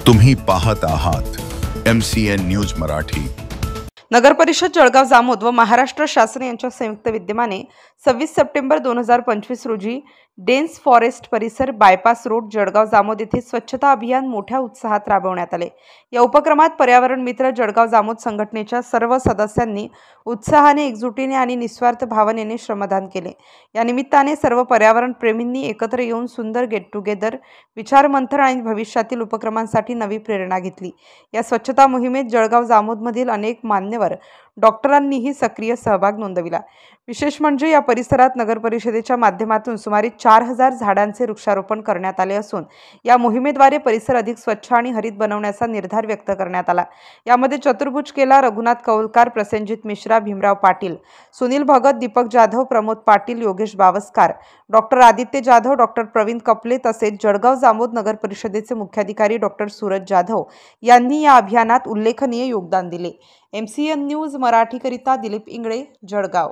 तुम्ही पाहत आहात MCN न्यूज मराठी। नगर परिषद जळगाव जामोद व महाराष्ट्र शासन यांच्या संयुक्त विद्यमाने 26 सप्टेंबर 2025 रोजी डेन्स फॉरेस्ट परिसर बायपास रोड जळगाव जामोद येथे स्वच्छता अभियान मोठ्या उत्साहात राबवण्यात आले। या उपक्रमात पर्यावरण मित्र जळगाव जामोद संघटनेच्या सर्व सदस्यांनी उत्साहाने, एकजुटीने आणि निस्वार्थ भावनेने श्रमदान केले। या निमित्ताने सर्व पर्यावरण प्रेमींनी एकत्र येऊन सुंदर गेट टुगेदर, विचारमंथन आणि भविष्यातील उपक्रमांसाठी नवी प्रेरणा घेतली। या स्वच्छता मोहिमेत जळगाव जामोदमधील अनेक मान्यवर डॉक्टरांनीही सक्रिय सहभाग नोंदविला। विशेष म्हणजे या परिसरात नगर परिषदेच्या माध्यमातून सुमारे 4000 झाडांचे वृक्षारोपण करण्यात आले असून या मोहिमेद्वारे परिसर अधिक स्वच्छ आणि हरित बनवण्याचा निर्धार व्यक्त करण्यात आला। यामध्ये चतुर्भुज केला, रघुनाथ कौलकार, प्रसेनजित मिश्रा, भीमराव पाटील, सुनील भगत, दीपक जाधव, प्रमोद पाटील, योगेश बावस्कार, डॉक्टर आदित्य जाधव, डॉक्टर प्रवीण कपले तसेच जळगाव जामोद नगर परिषदेचे मुख्याधिकारी डॉक्टर सूरज जाधव यांनी या अभियानात उल्लेखनीय योगदान दिले। MCN न्यूज मराठीकरिता दिलीप इंगळे, जळगाव।